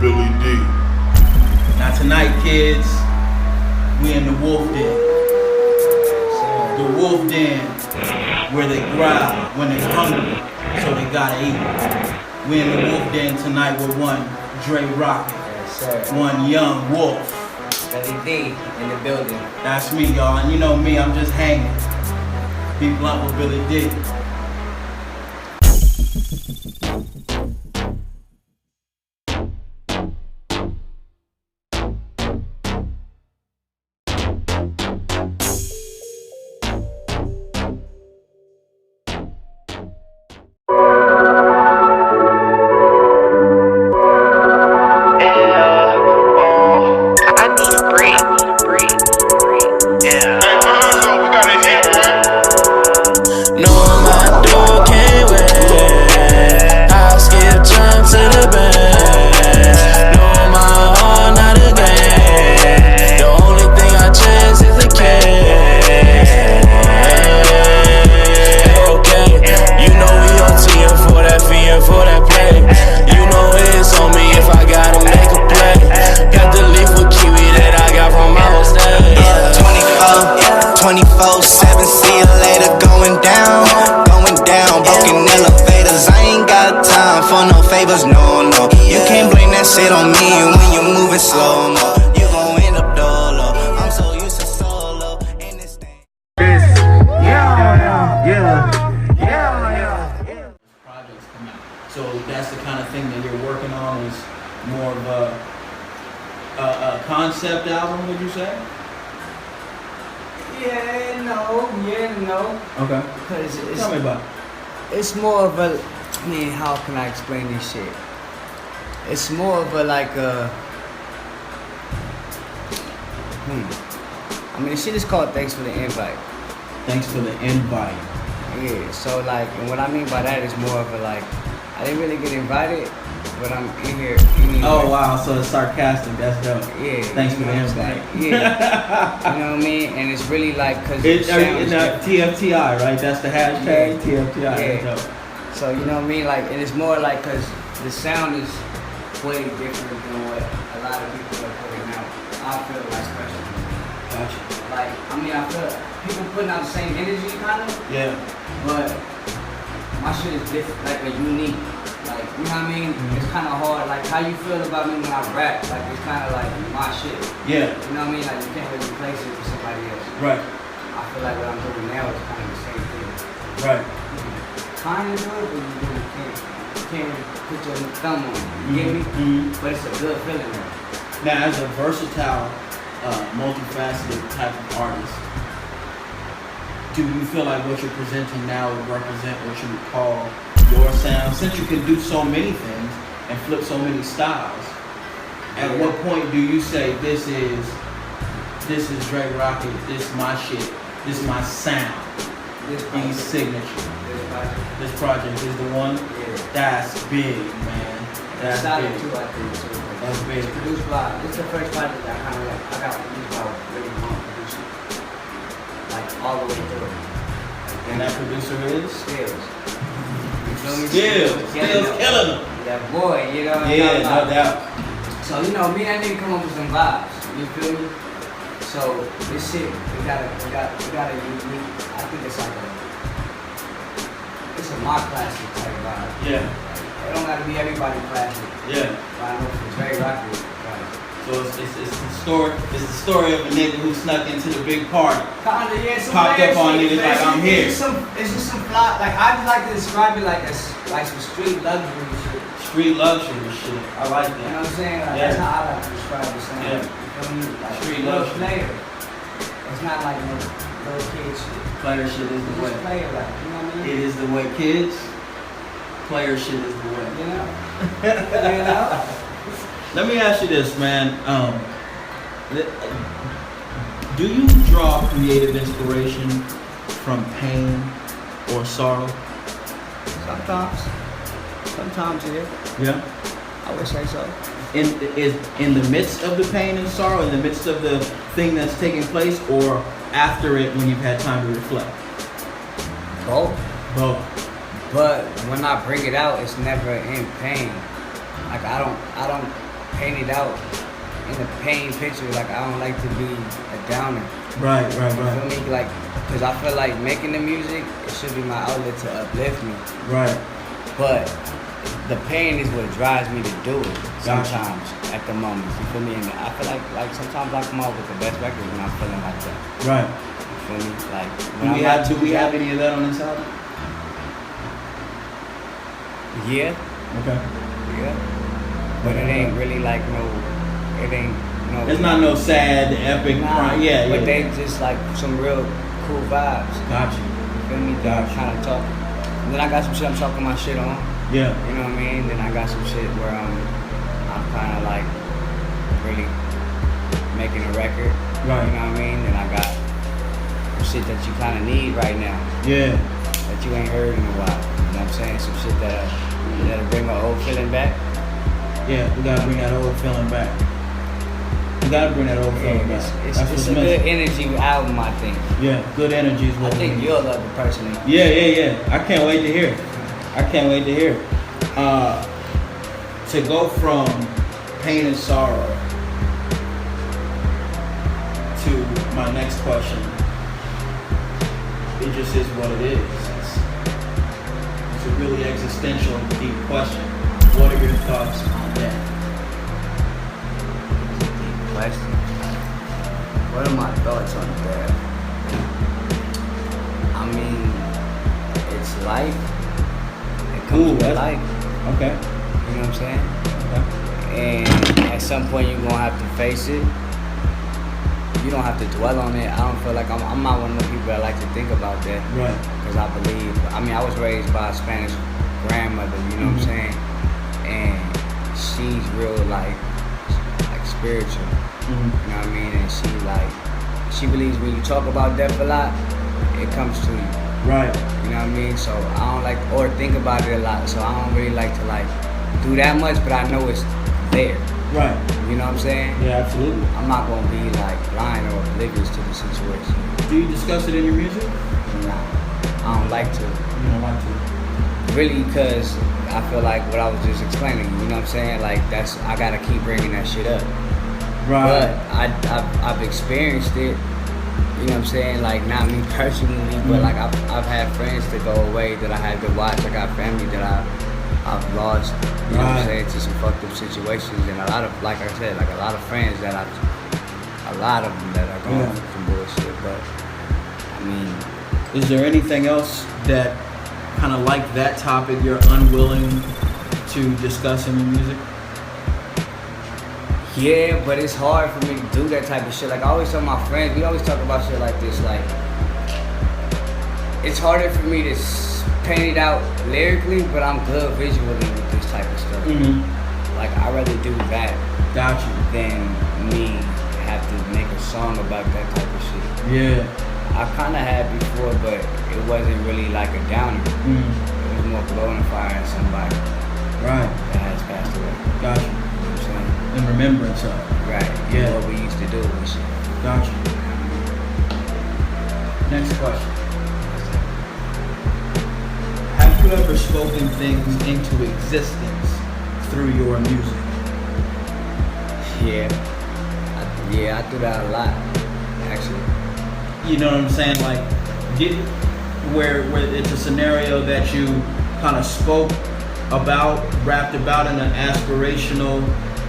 BillyDee. Now tonight, kids, we in the wolf den. The wolf den where they growl when they're hungry, so they gotta eat. We in the wolf den tonight with one Dre Rocket, one young wolf. BillyDee in the building. That's me, y'all. And you know me, I'm just hanging. Be blunt with BillyDee. No, you can't blame that shit on me when you're moving slow. No, you gon' end up dolo. I'm so used to solo in this thing. Projects come out. So that's the kind of thing that you're working on, is more of a concept album, would you say? Yeah, no. Okay. Because Tell me about it. it's more of a, I mean, how can I explain this shit? It's more of a like a, I mean, the shit is called Thanks for the Invite. Thanks for the invite. Yeah, so like, and what I mean by that is more of a like, I didn't really get invited, but I'm in here anyway. Oh wow, so it's sarcastic, that's dope. Yeah. Thanks for the invite. Yeah. You know what I mean? And it's really like, cause it sounds TFTI, right? That's the hashtag, yeah. TFTI. Yeah. So you know what I mean? Like, and it's more like, cause the sound is way different than what a lot of people are putting out. I feel like, especially. Gotcha. Like, I mean, I feel people putting out the same energy, kind of. Yeah. But my shit is different, like a unique. Like, you know what I mean? It's kind of hard. Like, how you feel about me when I rap? Like, it's kind of like my shit. Yeah. You know what I mean? Like, you can't really replace it with somebody else. Right. I feel like what I'm doing now is kind of the same thing. Right. Kind of do it, but you really can't. You can't really put your thumb on it. You get me? Mm-hmm. But it's a good feeling there. Now, as a versatile, multifaceted type of artist, do you feel like what you're presenting now would represent what you would call your sound? Since you can do so many things and flip so many styles, at what point do you say this is Dre Rocket, this is my shit, this is my sound, these signature, this project is the one? Yeah. That's big, man. That's big. Too, I think, so. That's big. Produced by, this is the first project that I kind of like, I got produced by really long producer. Like, all the way through. And that producer is? Steelz. You feel me? Steelz killing them. That boy, you know what I'm Yeah, talking no doubt. So, you know, me and that nigga come up with some vibes. You feel me? So, this shit, we got a unique, I think it's like it's a my classic type vibe. Yeah. It don't gotta be everybody classic. Yeah. But I know it's very rocky. So it's the story of a nigga who snuck into the big party. Kinda, yeah, some Popped up on niggas like, I'm here. It's just some fly, like, I just like to describe it like some street luxury shit. Street luxury shit. I like You know that. what I'm saying? Like, Yeah. that's how I like to describe the sound. Yeah. You feel me? Like, Street little luxury. player. It's not like no little kid shit. Player shit is the way. Just player, like, you know what I mean? It is the way, kids. Player shit is the way. You know? You know? Let me ask you this, man. Do you draw creative inspiration from pain or sorrow? Sometimes, yeah. Yeah. I would say so. In the midst of the pain and sorrow, in the midst of the thing that's taking place, or after it when you've had time to reflect? Both. Both. But when I bring it out, it's never in pain. Like, I don't paint it out in a pain picture. Like I don't like to be a downer. Right. You feel me? Like, cause I feel like making the music, it should be my outlet to uplift me. Right. But the pain is what drives me to do it sometimes at the moment. You feel me? And I feel like sometimes I come out with the best records when I'm feeling like that. Right. You feel me? Like Do we have any of that on this album? Yeah. Okay. Yeah. But it ain't really like It's not no sad, epic crime. Yeah. But they just like some real cool vibes. Got you. You feel me? That I'm kind of talking. And then I got some shit I'm talking my shit on. Yeah. You know what I mean? Then I got some shit where I'm kind of like really making a record. Right. You know what I mean? Then I got some shit that you kind of need right now. Yeah. That you ain't heard in a while. You know what I'm saying? Some shit that'll bring an old feeling back. Yeah, we gotta bring that old feeling back. We gotta bring that old feeling back. It's a good energy album, I think. Yeah, good energy is what I think you'll love it personally. Yeah. I can't wait to hear it. To go from pain and sorrow to my next question, it just is what it is. It's a really existential and deep question. What are your thoughts on that? Deep question. What are my thoughts on that? I mean, it's life. It comes with life. Okay. You know what I'm saying? Okay. And at some point you're gonna have to face it. You don't have to dwell on it. I don't feel like I'm not one of the people that like to think about that. Right. Because I believe, I was raised by a Spanish grandmother, you know what I'm saying? And she's real like spiritual. You know what I mean? And she believes when you talk about death a lot, it comes to you. Right. You know what I mean? So I don't like or think about it a lot. So I don't really like to do that much, but I know it's there. Right. You know what I'm saying? Yeah, absolutely. I'm not gonna be blind or oblivious to the situation. Do you discuss it in your music? Nah, I don't like to. You don't like to? Really, because I feel like what I was just explaining, you know what I'm saying? Like I gotta keep bringing that shit up. Right. But I've experienced it. You know what I'm saying? Like not me personally, but like I've had friends that go away that I had to watch. I got family that I've lost. You know what I'm saying? To some fucked up situations, and a lot of, like I said, a lot of friends that a lot of them that are going through some bullshit. But I mean, is there anything else that kind of like that topic you're unwilling to discuss in your music? Yeah, but it's hard for me to do that type of shit. Like I always tell my friends, we always talk about shit like this. Like it's harder for me to paint it out lyrically, but I'm good visually with this type of stuff. Like I'd rather do that than me have to make a song about that type of shit. Yeah. I kind of had before, but it wasn't really like a downer. It was more blowing fire at somebody that has passed away. Gotcha. You know what I'm saying? In remembrance of. Right. Yeah. What we used to do and shit. Gotcha. Next question. Have you ever spoken things into existence through your music? Yeah, I do that a lot, actually. You know what I'm saying? Like, where it's a scenario that you kind of spoke about, rapped about in an aspirational,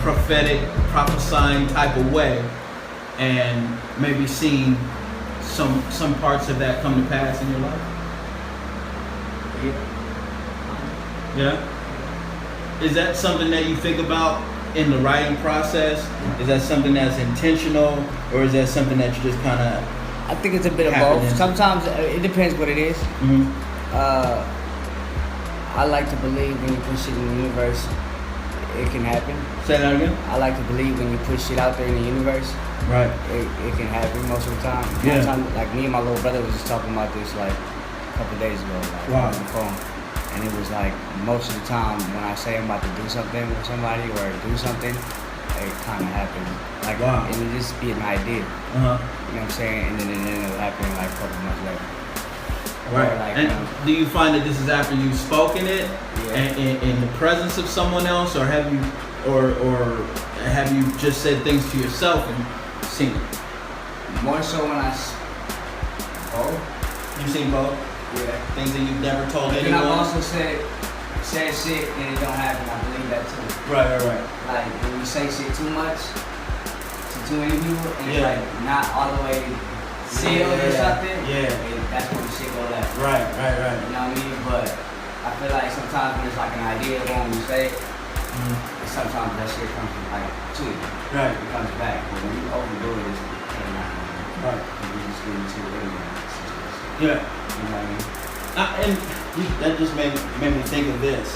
prophetic, prophesying type of way, and maybe seen some parts of that come to pass in your life? Yeah? Is that something that you think about in the writing process? Is that something that's intentional, or is that something that you just kind of... I think it's a bit of both. Sometimes it depends what it is. I like to believe when you put shit in the universe, it can happen. Say that again? I like to believe when you put shit out there in the universe, right? It can happen most of the time. Yeah. Sometimes, like me and my little brother was just talking about this like a couple of days ago, on the phone. And it was like most of the time when I say I'm about to do something with somebody or do something, it kind of happens. Like, and it just be an idea. You know what I'm saying? And then it ended up happening like a couple months later. Right. Like, and do you find that this is after you've spoken it, and in the presence of someone else, or have you, or have you just said things to yourself and sing it? More so when both. You sing both? Yeah. Things that you've never told And anyone? I've also said shit and it don't happen. I believe that too. Right. Like when you say shit too much to too many people and it's like not all the way sealed or something. Yeah. That's when the shit go left. Right. You know what I mean? But I feel like sometimes when it's like an idea going to say, sometimes that shit comes from like to you. Right. It comes back. But when you overdo it, it's not. Right. You just get into it anyway. Yeah. You know what I mean? That just made me think of this.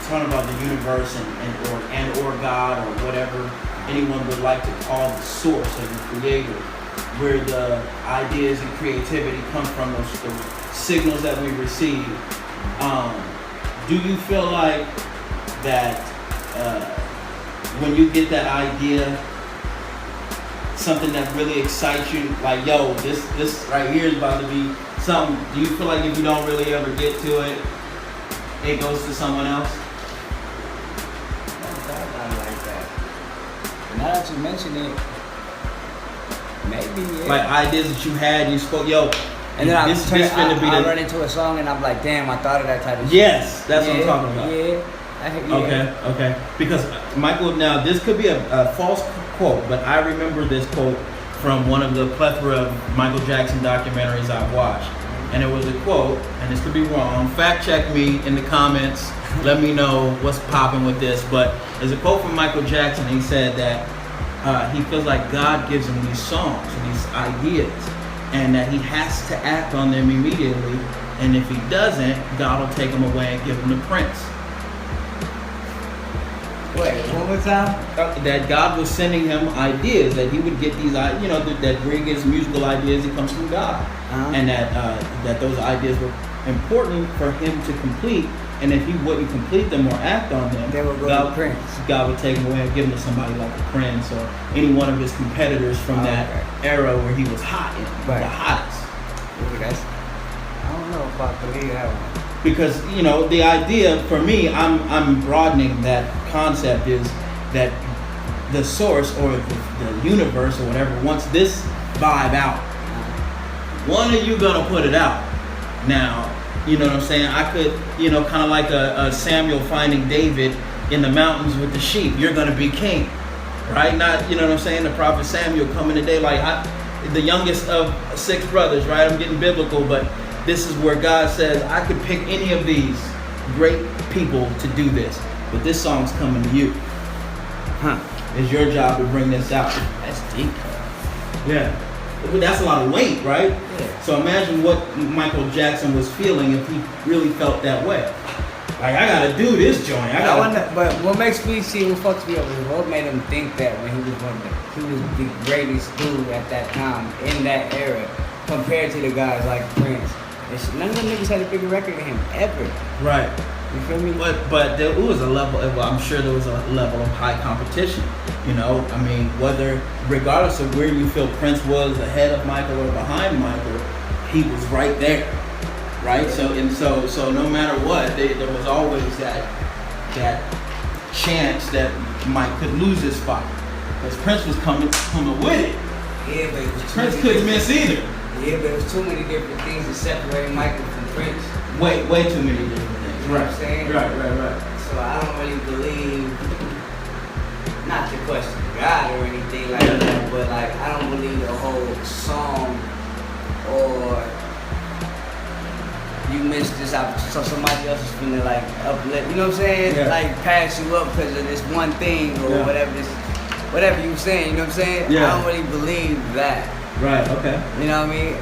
Talking about the universe and or God or whatever anyone would like to call the source of the creator, where the ideas and creativity come from, those signals that we receive. Do you feel like that when you get that idea, something that really excites you, like, yo, this right here is about to be something, do you feel like if you don't really ever get to it, it goes to someone else? Not like that. But now that you mention it, maybe, yeah. Like ideas that you had, you spoke, yo, and then I run into a song and I'm like, damn, I thought of that type of shit. Yes, that's what I'm talking about. Yeah. Okay. Because Michael, now this could be a false quote, but I remember this quote from one of the plethora of Michael Jackson documentaries I've watched. And it was a quote, and this could be wrong. Fact check me in the comments. Let me know what's popping with this. But there's a quote from Michael Jackson. He said that he feels like God gives him these songs and these ideas, and that he has to act on them immediately. And if he doesn't, God will take them away and give them to Prince. Wait, one more time? That God was sending him ideas, that he would get these, that where he gets musical ideas, it comes from God. And that those ideas were important for him to complete, and if he wouldn't complete them or act on them, they would go to Prince. God would take them away and give them to somebody like a Prince or any one of his competitors from that era where he was hot in, the hottest. I don't know if I believe that one. Because the idea for me, I'm broadening that concept, is that the source or the universe or whatever wants this vibe out. One of you gonna put it out. Now, you know what I'm saying? I could, kind of like a Samuel finding David in the mountains with the sheep. You're gonna be king, right? Not, you know what I'm saying? The prophet Samuel coming today, like the youngest of 6 brothers, right? I'm getting biblical, but this is where God says, I could pick any of these great people to do this, but this song's coming to you. It's your job to bring this out. That's deep. Yeah. That's a lot of weight, right? Yeah. So imagine what Michael Jackson was feeling if he really felt that way. Like, I gotta do this joint. But what makes me see, what fucks me up is what made him think that when he was the greatest dude at that time, in that era, compared to the guys like Prince. None of them niggas had a bigger record than him, ever. Right. You feel me? But there was a level, I'm sure there was a level of high competition. I mean, regardless of where you feel Prince was ahead of Michael or behind Michael, he was right there. Right? So no matter what, there was always that chance that Mike could lose his spot. Because Prince was coming with it. Yeah, but Prince couldn't miss either. Yeah, but there's too many different things that separate Michael from Prince. Way too many different things. You know what I'm saying? Right. So I don't really believe, not to question God or anything like that, but like I don't believe the whole song or you missed this opportunity, so somebody else is feeling like uplift. You know what I'm saying? Yeah. Like pass you up because of this one thing or whatever you were saying. You know what I'm saying? Yeah. I don't really believe that. Right. Okay. You know what I mean?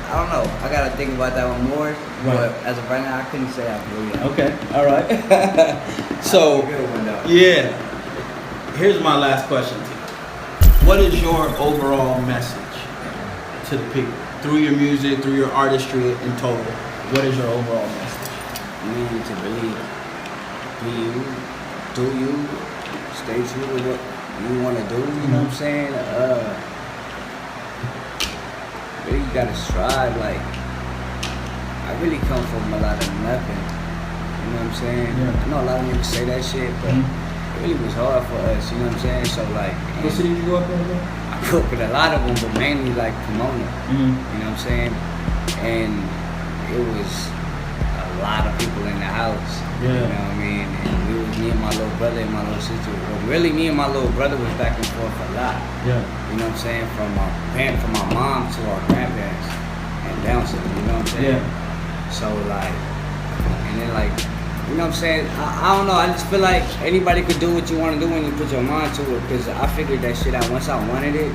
I don't know. I gotta think about that one more. Right. But as of right now, I couldn't say I believe that. Okay. All right. So, yeah. Here's my last question to you. What is your overall message to the people through your music, through your artistry in total? What is your overall message? You need to believe. Be you. Do you. Stay true to what you want to do. You know what I'm saying? Really, you gotta strive. Like, I really come from a lot of nothing. You You know what I'm saying? Yeah. I know a lot of niggas say that shit, but it really was hard for us. You know what I'm saying? So like, What city you grew up in, bro? I grew up with a lot of them, but mainly like Pomona. You know what I'm saying? And it was a lot of people in the house. Yeah. You know what I mean? And we was me and my little brother and my little sister. Well, really, me and my little brother was back and forth a lot. Yeah. You know what I'm saying? From my mom to our grandparents and down south. You know what I'm saying? Yeah. So like, and then like, you know what I'm saying? I don't know. I just feel like anybody could do what you want to do when you put your mind to it. Because I figured that shit out. Once I wanted it,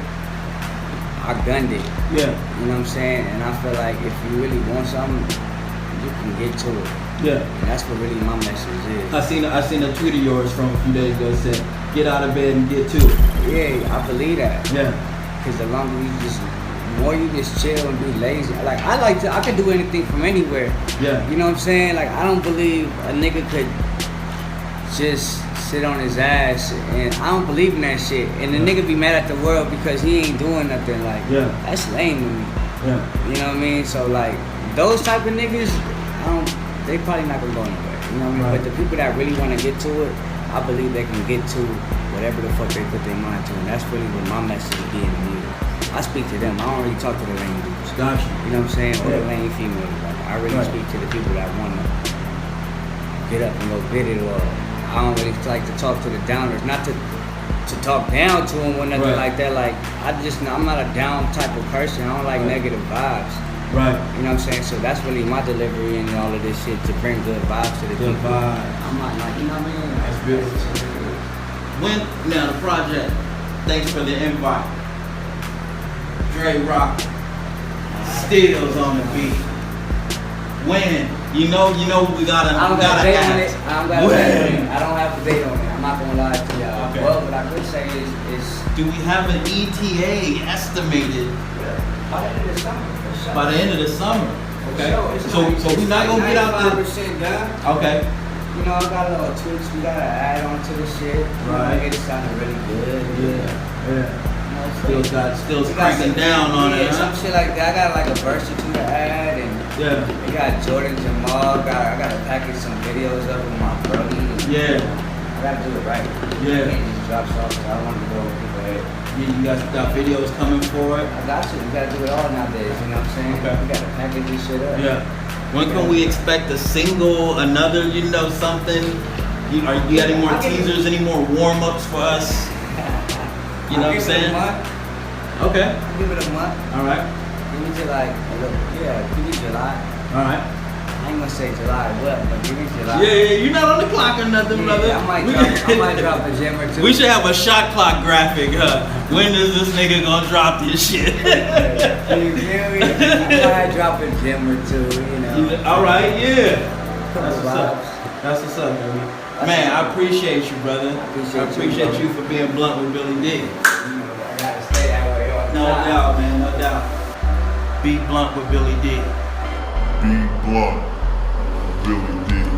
I gunned it. Yeah. You know what I'm saying? And I feel like if you really want something, you can get to it. Yeah. And that's what really my message is. I seen a tweet of yours from a few days ago that said, get out of bed and get to it. Yeah, I believe that. Yeah. Because the longer more you just chill and be lazy. Like, I could do anything from anywhere. Yeah. You know what I'm saying? Like, I don't believe a nigga could just sit on his ass, and I don't believe in that shit. And the nigga be mad at the world because he ain't doing nothing. Like, that's lame to me. Yeah. You know what I mean? So like, those type of niggas, they probably not gonna go anywhere. You know what I mean? Right. But the people that really want to get to it, I believe they can get to whatever the fuck they put their mind to, and that's really what my message is being to music. I speak to them. I don't really talk to the lame dudes. Gotcha. You know what I'm saying? Or the Yeah. lame females. Like, I really speak to the people that want to get up and go get it. Or I don't really like to talk to the downers. Not to talk down to them or nothing like that. Like, I'm not a down type of person. I don't like negative vibes. Right. You know what I'm saying? So that's really my delivery and all of this shit, to bring good vibes to the Good people. vibes. I'm not like, you know what I mean? That's beautiful. When now the project, thanks for the invite. Dre Rock, Steelz on the beat. When you know we gotta I don't got a date on it. ask. I don't got a date on it. I don't have a date on it. I'm not gonna lie to y'all. Okay. Well, what I could say is Do we have an ETA estimated by the end of the summer. For sure. by the end of the summer? Okay. For sure. So we're not gonna get out there. 95% done. Okay. You know, I got a little tweaks we gotta add on to the shit. Right. Get it sounding really good. Yeah. You know, Still we got cranking some- down on yeah, it. some Huh? shit like that. I got like a verse or two to add, and Yeah. we got Jordan Jamal. I gotta package some videos up with my brody. Yeah. I gotta do it right. Yeah. I can't just drop songs. I don't want to go over people's head. You got videos coming for it. I got you. We gotta do it all nowadays. You know what I'm saying? Okay. We gotta package this shit up. Yeah. When can we expect a single, another, something? You got any more I'll give teasers, any more warm-ups for us? You know what I'm saying? Okay. I'll give it a month. All right. Give me July. Give me July. All right. I ain't gonna say July what, but give me July. Yeah, you're not on the clock or nothing, brother. I might drop a gem or two. We should have a shot clock graphic. When is this nigga gonna drop this shit? You feel me? I might drop a gem or two, you know. All right, yeah. Couple That's what's up. vibes. That's what's up, baby. Man, I appreciate you, brother. I appreciate you for being blunt with BillyDee. You know, I gotta stay that way all the No time. doubt, man, no doubt. Be blunt with BillyDee. Be blunt, BWBD.